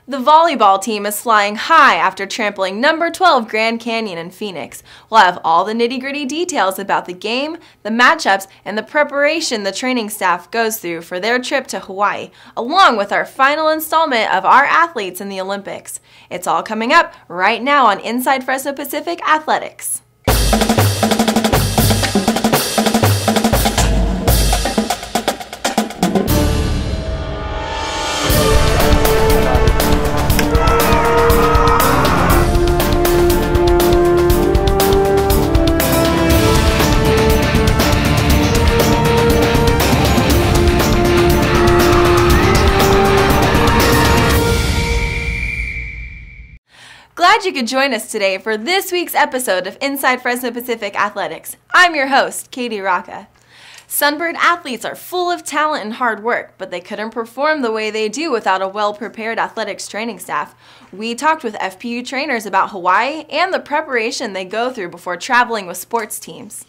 The volleyball team is flying high after trampling number 12 Grand Canyon in Phoenix. We'll have all the nitty-gritty details about the game, the matchups, and the preparation the training staff goes through for their trip to Hawaii, along with our final installment of our athletes in the Olympics. It's all coming up right now on Inside Fresno Pacific Athletics. Glad you could join us today for this week's episode of Inside Fresno Pacific Athletics. I'm your host, Katie Rocca. Sunbird athletes are full of talent and hard work, but they couldn't perform the way they do without a well-prepared athletics training staff. We talked with FPU trainers about Hawaii and the preparation they go through before traveling with sports teams.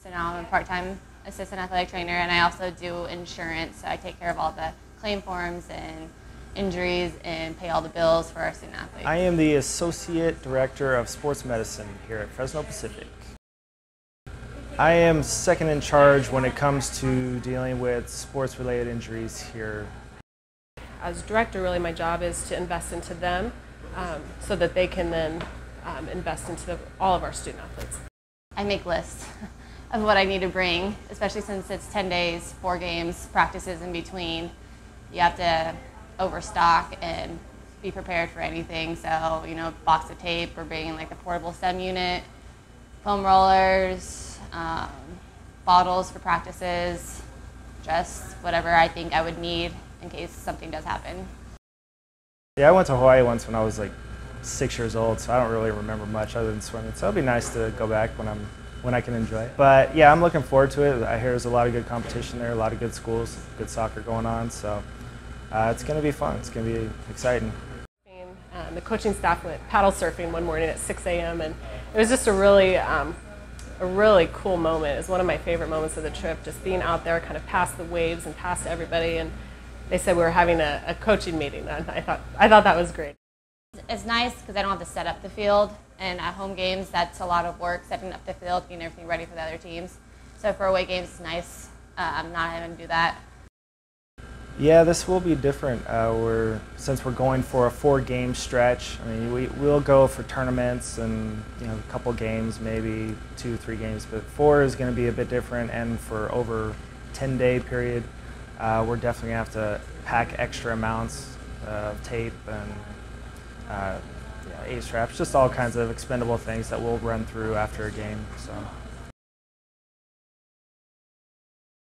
So now I'm a part-time assistant athletic trainer, and I also do insurance, so I take care of all the claim forms and injuries and pay all the bills for our student athletes. I am the Associate Director of Sports Medicine here at Fresno Pacific. I am second in charge when it comes to dealing with sports-related injuries here. As director, really my job is to invest into them so that they can then invest into all of our student athletes. I make lists of what I need to bring, especially since it's 10 days, 4 games, practices in between. You have to overstock and be prepared for anything. So, box of tape, we're bringing like the portable stem unit, foam rollers, bottles for practices, just whatever I think I would need in case something does happen. Yeah, I went to Hawaii once when I was like 6 years old, so I don't really remember much other than swimming. So it'll be nice to go back when I can enjoy it. But yeah, I'm looking forward to it. I hear there's a lot of good competition there, a lot of good schools, good soccer going on. So it's going to be fun. It's going to be exciting. The coaching staff went paddle surfing one morning at 6 a.m. and it was just a really cool moment. It was one of my favorite moments of the trip, just being out there kind of past the waves and past everybody. And they said we were having a coaching meeting, and I thought that was great. It's nice because I don't have to set up the field, and at home games that's a lot of work, setting up the field, getting everything ready for the other teams. So for away games it's nice not having to do that. Yeah, this will be different. Since we're going for a 4-game stretch, I mean, we'll go for tournaments and a couple games, maybe 2-3 games, but 4 is going to be a bit different. And for over 10-day period, we're definitely going to have to pack extra amounts of tape and A-straps, just all kinds of expendable things that we'll run through after a game. So.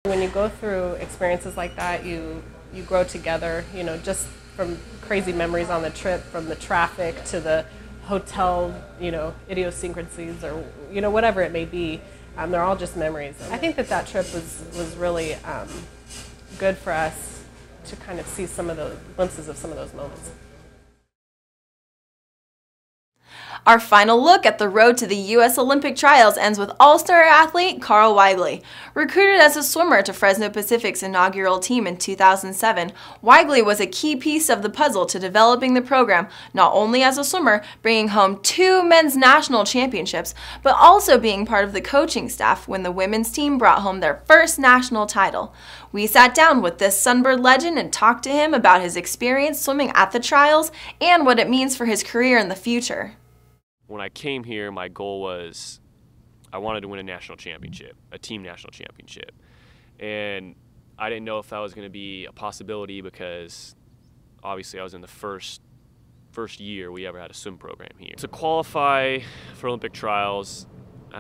When you go through experiences like that, you grow together, just from crazy memories on the trip, from the traffic to the hotel, idiosyncrasies or, whatever it may be. They're all just memories. I think that trip was really good for us to kind of see some of the glimpses of some of those moments. Our final look at the road to the U.S. Olympic trials ends with all-star athlete Carl Weigley. Recruited as a swimmer to Fresno Pacific's inaugural team in 2007, Weigley was a key piece of the puzzle to developing the program, not only as a swimmer, bringing home 2 men's national championships, but also being part of the coaching staff when the women's team brought home their first national title. We sat down with this Sunbird legend and talked to him about his experience swimming at the trials and what it means for his career in the future. When I came here, my goal was I wanted to win a national championship, a team national championship. And I didn't know if that was going to be a possibility because obviously I was in the first year we ever had a swim program here. To qualify for Olympic trials, it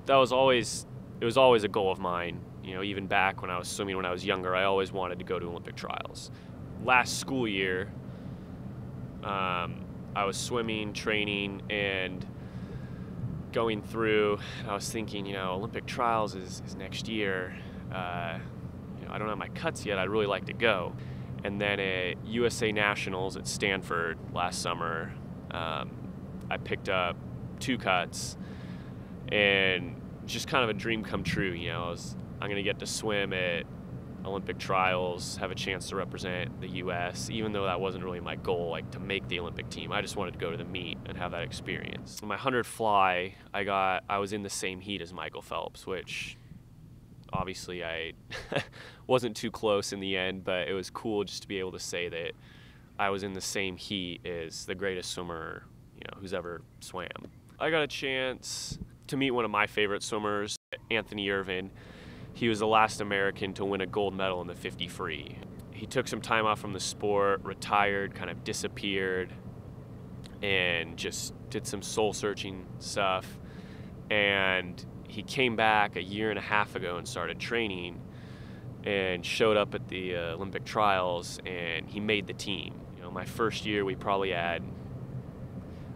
was always a goal of mine. Even back when I was swimming when I was younger, I always wanted to go to Olympic trials. Last school year, I was swimming, training, and going through. I was thinking, Olympic trials is next year. I don't have my cuts yet. I'd really like to go. And then at USA Nationals at Stanford last summer, I picked up 2 cuts, and just kind of a dream come true. I'm going to get to swim at Olympic trials, have a chance to represent the U.S., even though that wasn't really my goal, like to make the Olympic team. I just wanted to go to the meet and have that experience. In my 100 fly, I was in the same heat as Michael Phelps, which obviously I wasn't too close in the end, but it was cool just to be able to say that I was in the same heat as the greatest swimmer, who's ever swam. I got a chance to meet one of my favorite swimmers, Anthony Irvin. He was the last American to win a gold medal in the 50 free. He took some time off from the sport, retired, kind of disappeared, and just did some soul-searching stuff. And he came back a year and a half ago and started training and showed up at the Olympic trials, and he made the team. My first year we probably had,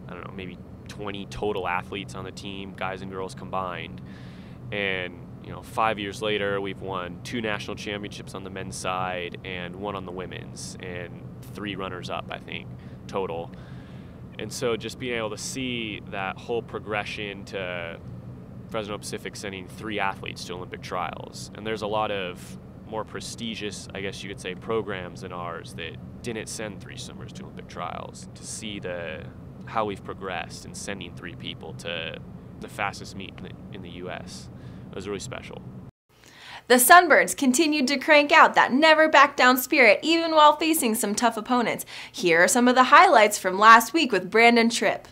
I don't know, maybe 20 total athletes on the team, guys and girls combined. And 5 years later, we've won 2 national championships on the men's side and 1 on the women's, and 3 runners-up, I think, total. And so just being able to see that whole progression to Fresno Pacific sending 3 athletes to Olympic trials. And there's a lot of more prestigious, I guess you could say, programs than ours that didn't send 3 swimmers to Olympic trials. To see how we've progressed in sending 3 people to the fastest meet in the U.S. It was really special. The Sunbirds continued to crank out that never back down spirit even while facing some tough opponents. Here are some of the highlights from last week with Brandon Tripp.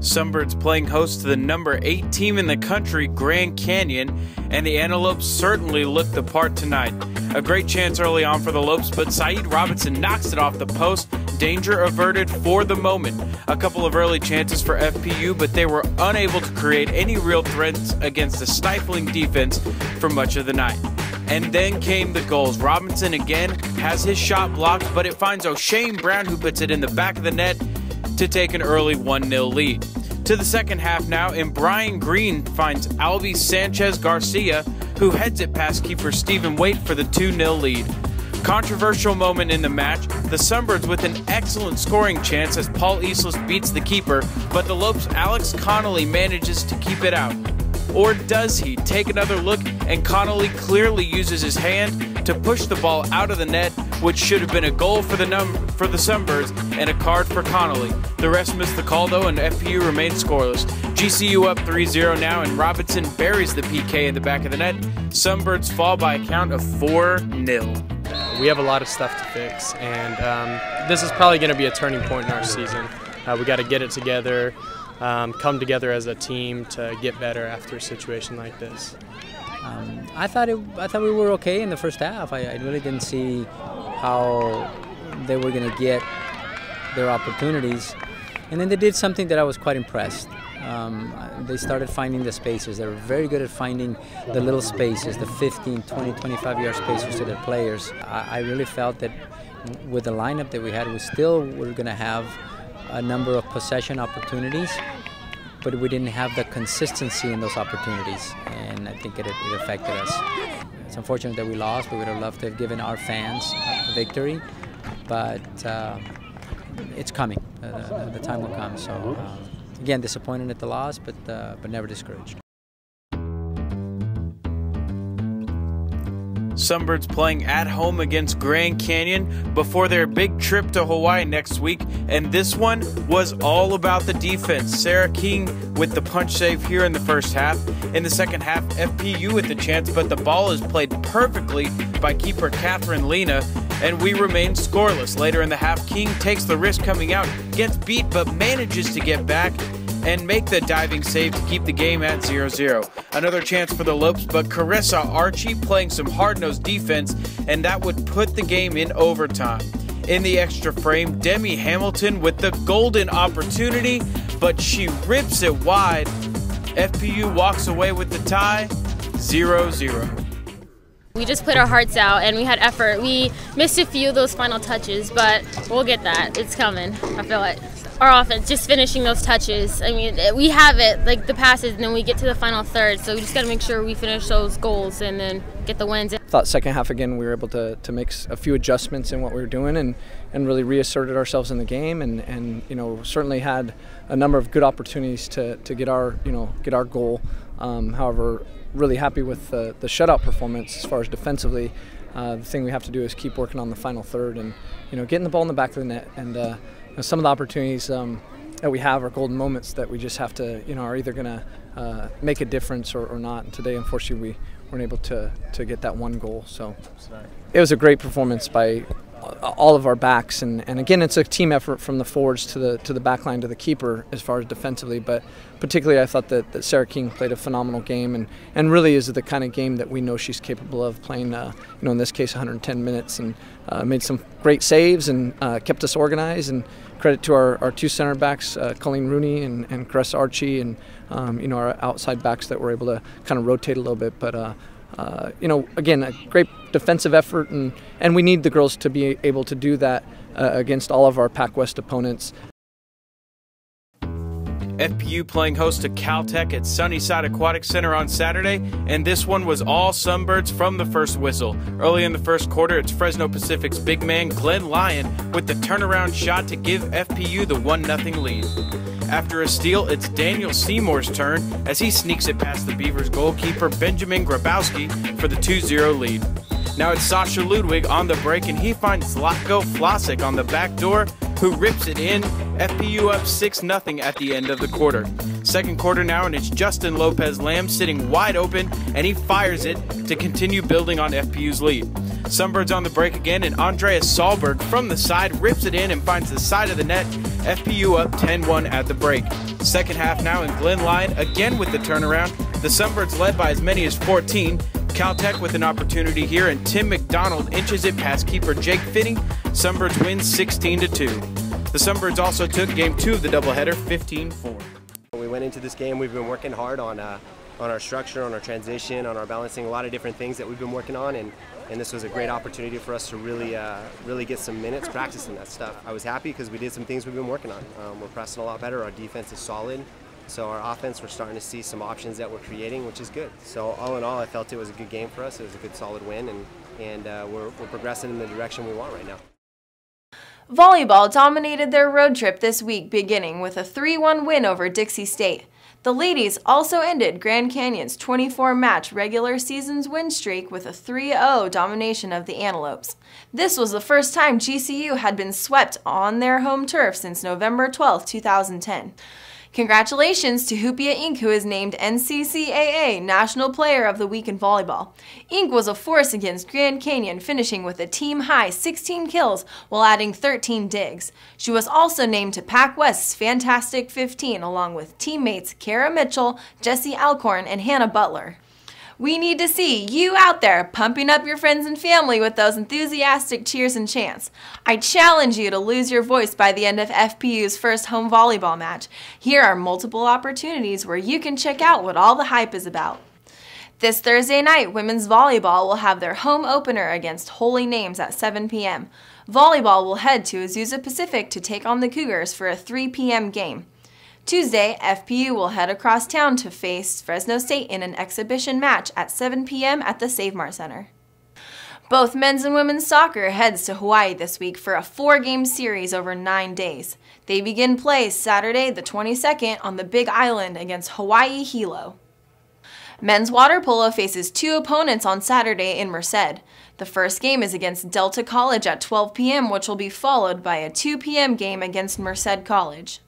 Sunbirds playing host to the number 8 team in the country, Grand Canyon, and the Antelopes certainly looked the part tonight. A great chance early on for the Lopes, but Saeed Robinson knocks it off the post. Danger averted for the moment. A couple of early chances for FPU, but they were unable to create any real threats against the stifling defense for much of the night. And then came the goals. Robinson again has his shot blocked, but it finds O'Shane Brown, who puts it in the back of the net to take an early 1-0 lead. To the second half now, and Brian Green finds Albi Sanchez Garcia, who heads it past keeper Stephen Waite for the 2-0 lead. Controversial moment in the match, the Sunbirds with an excellent scoring chance as Paul Eastless beats the keeper, but the Lopes' Alex Connolly manages to keep it out. Or does he? Take another look, and Connolly clearly uses his hand to push the ball out of the net, which should have been a goal for the Sunbirds and a card for Connolly. The rest missed the call though, and FPU remains scoreless. GCU up 3-0 now, and Robinson buries the PK in the back of the net. Sunbirds fall by a count of 4-0. We have a lot of stuff to fix, and this is probably going to be a turning point in our season. We got to get it together, come together as a team to get better after a situation like this. I thought we were okay in the first half. I really didn't see how they were going to get their opportunities, and then they did something that I was quite impressed. They started finding the spaces. They were very good at finding the little spaces, the 15, 20, 25-yard spaces to their players. I really felt that with the lineup that we had, we're going to have a number of possession opportunities, but we didn't have the consistency in those opportunities, and I think it affected us. It's unfortunate that we lost. We would have loved to have given our fans a victory, but it's coming. The time will come. So again, disappointed at the loss, but never discouraged. Sunbirds playing at home against Grand Canyon before their big trip to Hawaii next week, and this one was all about the defense. Sarah King with the punch save here in the first half. In the second half, FPU with the chance, but the ball is played perfectly by keeper Catherine Lena, and we remain scoreless. Later in the half, King takes the risk coming out, gets beat, but manages to get back and make the diving save to keep the game at 0-0. Another chance for the Lopes, but Carissa Archie playing some hard-nosed defense, and that would put the game in overtime. In the extra frame, Demi Hamilton with the golden opportunity, but she rips it wide. FPU walks away with the tie, 0-0. We just put our hearts out and we had effort. We missed a few of those final touches, but we'll get that. It's coming. I feel it. Our offense, just finishing those touches. I mean, we have it, like the passes, and then we get to the final third. So we just got to make sure we finish those goals and then get the wins. I thought second half, again, we were able to make a few adjustments in what we were doing and really reasserted ourselves in the game and certainly had a number of good opportunities to get our goal However, really happy with the shutout performance as far as defensively. The thing we have to do is keep working on the final third and, getting the ball in the back of the net. And some of the opportunities that we have are golden moments that we just have to, are either going to make a difference or not. And today, unfortunately, we weren't able to get that one goal. So it was a great performance by all of our backs, and again, it's a team effort from the forwards to the back line to the keeper as far as defensively. But particularly, I thought that Sarah King played a phenomenal game, and really is the kind of game that we know she's capable of playing. In this case, 110 minutes, and made some great saves and kept us organized. And credit to our two center backs, Colleen Rooney and Cress Archie, and our outside backs that were able to kind of rotate a little bit. But again, a great defensive effort, and we need the girls to be able to do that against all of our Pac West opponents. FPU playing host to Caltech at Sunnyside Aquatic Center on Saturday, and this one was all Sunbirds from the first whistle. Early in the first quarter, it's Fresno Pacific's big man Glenn Lyon with the turnaround shot to give FPU the 1-0 lead. After a steal, it's Daniel Seymour's turn as he sneaks it past the Beavers goalkeeper Benjamin Grabowski for the 2-0 lead. Now it's Sasha Ludwig on the break, and he finds Zlatko Vlasic on the back door, who rips it in. FPU up 6-0 at the end of the quarter. Second quarter now, and it's Justin Lopez Lamb sitting wide open, and he fires it to continue building on FPU's lead. Sunbirds on the break again, and Andrea Sahlberg from the side rips it in and finds the side of the net. FPU up 10-1 at the break. Second half now, and Glenn Lyon again with the turnaround. The Sunbirds led by as many as 14. Caltech with an opportunity here, and Tim McDonald inches it past keeper Jake Fitting. Sunbirds win 16-2. The Sunbirds also took game 2 of the doubleheader 15-4. We went into this game, we've been working hard on our structure, on our transition, on our balancing, a lot of different things that we've been working on, and this was a great opportunity for us to really get some minutes practicing that stuff. I was happy because we did some things we've been working on. We're pressing a lot better, our defense is solid. So our offense, we're starting to see some options that we're creating, which is good. So all in all, I felt it was a good game for us. It was a good, solid win, and we're progressing in the direction we want right now. Volleyball dominated their road trip this week, beginning with a 3-1 win over Dixie State. The ladies also ended Grand Canyon's 24-match regular season's win streak with a 3-0 domination of the Antelopes. This was the first time GCU had been swept on their home turf since November 12, 2010. Congratulations to Hoopia Inc., who is named NCCAA National Player of the Week in Volleyball. Inc. was a force against Grand Canyon, finishing with a team-high 16 kills while adding 13 digs. She was also named to Pac West's Fantastic 15, along with teammates Kara Mitchell, Jessie Alcorn, and Hannah Butler. We need to see you out there pumping up your friends and family with those enthusiastic cheers and chants. I challenge you to lose your voice by the end of FPU's first home volleyball match. Here are multiple opportunities where you can check out what all the hype is about. This Thursday night, women's volleyball will have their home opener against Holy Names at 7 p.m. Volleyball will head to Azusa Pacific to take on the Cougars for a 3 p.m. game. Tuesday, FPU will head across town to face Fresno State in an exhibition match at 7 p.m. at the Save Mart Center. Both men's and women's soccer heads to Hawaii this week for a 4-game series over 9 days. They begin play Saturday the 22nd on the Big Island against Hawaii Hilo. Men's water polo faces 2 opponents on Saturday in Merced. The first game is against Delta College at 12 p.m., which will be followed by a 2 p.m. game against Merced College.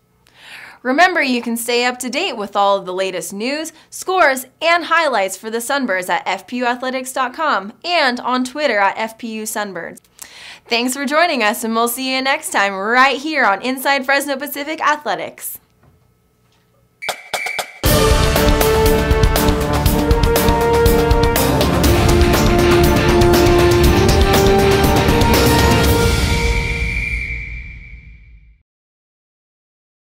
Remember, you can stay up to date with all of the latest news, scores, and highlights for the Sunbirds at fpuathletics.com and on Twitter at FPU Sunbirds. Thanks for joining us, and we'll see you next time right here on Inside Fresno Pacific Athletics.